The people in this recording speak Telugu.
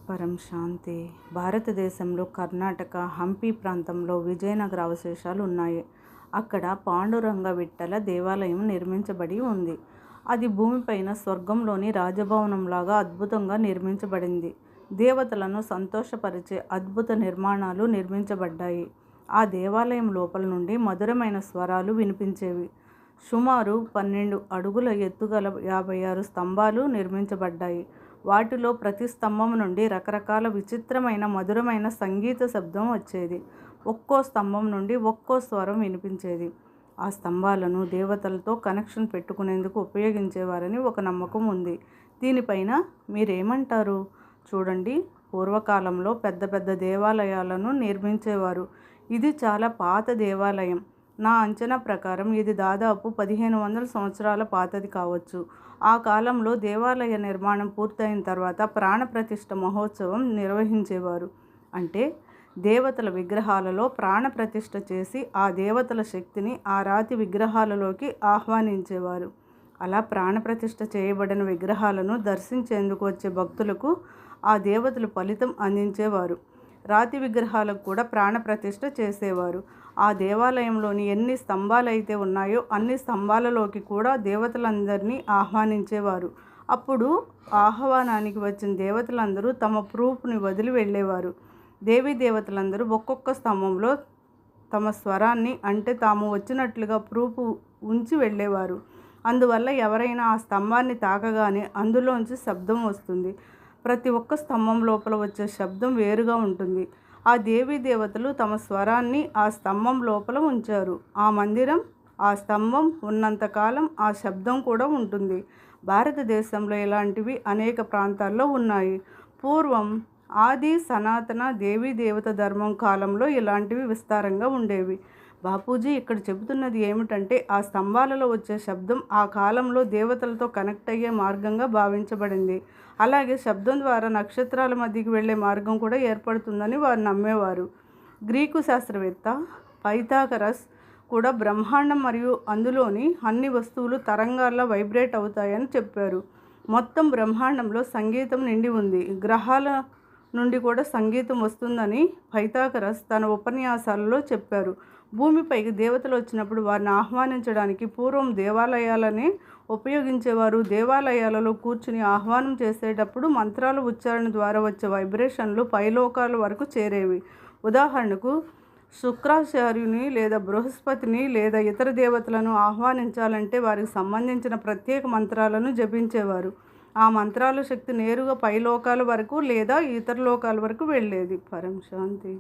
పరం శాంతి. భారతదేశంలో కర్ణాటక హంపి ప్రాంతంలో విజయనగర అవశేషాలు ఉన్నాయి. అక్కడ పాండురంగ విఠల దేవాలయం నిర్మించబడి ఉంది. అది భూమిపైన స్వర్గంలోని రాజభవనంలాగా అద్భుతంగా నిర్మించబడింది. దేవతలను సంతోషపరిచే అద్భుత నిర్మాణాలు నిర్మించబడ్డాయి. ఆ దేవాలయం లోపల నుండి మధురమైన స్వరాలు వినిపించేవి. సుమారు 12 అడుగుల ఎత్తుగల 56 స్తంభాలు నిర్మించబడ్డాయి. వాటిలో ప్రతి స్తంభం నుండి రకరకాల విచిత్రమైన మధురమైన సంగీత శబ్దం వచ్చేది. ఒక్కో స్తంభం నుండి ఒక్కో స్వరం వినిపించేది. ఆ స్తంభాలను దేవతలతో కనెక్షన్ పెట్టుకునేందుకు ఉపయోగించేవారని ఒక నమ్మకం ఉంది. దీనిపైన మీరేమంటారు? చూడండి, పూర్వకాలంలో పెద్ద పెద్ద దేవాలయాలను నిర్మించేవారు. ఇది చాలా పాత దేవాలయం. నా అంచనా ప్రకారం ఇది దాదాపు 1500 సంవత్సరాల పాతది కావచ్చు. ఆ కాలంలో దేవాలయ నిర్మాణం పూర్తయిన తర్వాత ప్రాణప్రతిష్ఠ మహోత్సవం నిర్వహించేవారు. అంటే దేవతల విగ్రహాలలో ప్రాణప్రతిష్ఠ చేసి ఆ దేవతల శక్తిని ఆ రాతి విగ్రహాలలోకి ఆహ్వానించేవారు. అలా ప్రాణప్రతిష్ఠ చేయబడిన విగ్రహాలను దర్శించేందుకు వచ్చే భక్తులకు ఆ దేవతలు ఫలితం అందించేవారు. రాతి విగ్రహాలకు కూడా ప్రాణప్రతిష్ఠ చేసేవారు. ఆ దేవాలయంలోని ఎన్ని స్తంభాలైతే ఉన్నాయో అన్ని స్తంభాలలోకి కూడా దేవతలందరినీ ఆహ్వానించేవారు. అప్పుడు ఆహ్వానానికి వచ్చిన దేవతలందరూ తమ ప్రూఫ్ని వదిలి వెళ్ళేవారు. దేవీ దేవతలందరూ ఒక్కొక్క స్తంభంలో తమ స్వరాన్ని, అంటే తాము వచ్చినట్లుగా ప్రూఫ్ ఉంచి వెళ్ళేవారు. అందువల్ల ఎవరైనా ఆ స్తంభాన్ని తాకగానే అందులోంచి శబ్దం వస్తుంది. ప్రతి ఒక్క స్తంభం లోపల వచ్చే శబ్దం వేరుగా ఉంటుంది. ఆ దేవీ దేవతలు తమ స్వరాన్ని ఆ స్తంభం లోపల ఉంచారు. ఆ మందిరం, ఆ స్తంభం ఉన్నంతకాలం ఆ శబ్దం కూడా ఉంటుంది. భారతదేశంలో ఇలాంటివి అనేక ప్రాంతాల్లో ఉన్నాయి. పూర్వం ఆది సనాతన దేవీ దేవత ధర్మం కాలంలో ఇలాంటివి విస్తారంగా ఉండేవి. బాపూజీ ఇక్కడ చెబుతున్నది ఏమిటంటే, ఆ స్తంభాలలో వచ్చే శబ్దం ఆ కాలంలో దేవతలతో కనెక్ట్ అయ్యే మార్గంగా భావించబడింది. అలాగే శబ్దం ద్వారా నక్షత్రాల మధ్యకి వెళ్ళే మార్గం కూడా ఏర్పడుతుందని వారు నమ్మేవారు. గ్రీకు శాస్త్రవేత్త పైథాగరస్ కూడా బ్రహ్మాండం మరియు అందులోని అన్ని వస్తువులు తరంగాల్లో వైబ్రేట్ అవుతాయని చెప్పారు. మొత్తం బ్రహ్మాండంలో సంగీతం నిండి ఉంది. గ్రహాల నుండి కూడా సంగీతం వస్తుందని పైథాగరస్ తన ఉపన్యాసాలలో చెప్పారు. భూమిపైకి దేవతలు వచ్చినప్పుడు వారిని ఆహ్వానించడానికి పూర్వం దేవాలయాలనే ఉపయోగించేవారు. దేవాలయాలలో కూర్చుని ఆహ్వానం చేసేటప్పుడు మంత్రాల ఉచ్చారణ ద్వారా వచ్చే వైబ్రేషన్లు పైలోకాల వరకు చేరేవి. ఉదాహరణకు శుక్రాచార్యుని లేదా బృహస్పతిని లేదా ఇతర దేవతలను ఆహ్వానించాలంటే వారికి సంబంధించిన ప్రత్యేక మంత్రాలను జపించేవారు. ఆ మంత్రాల శక్తి నేరుగా పైలోకాల వరకు లేదా ఇతర లోకాల వరకు వెళ్ళేది. పరం శాంతి.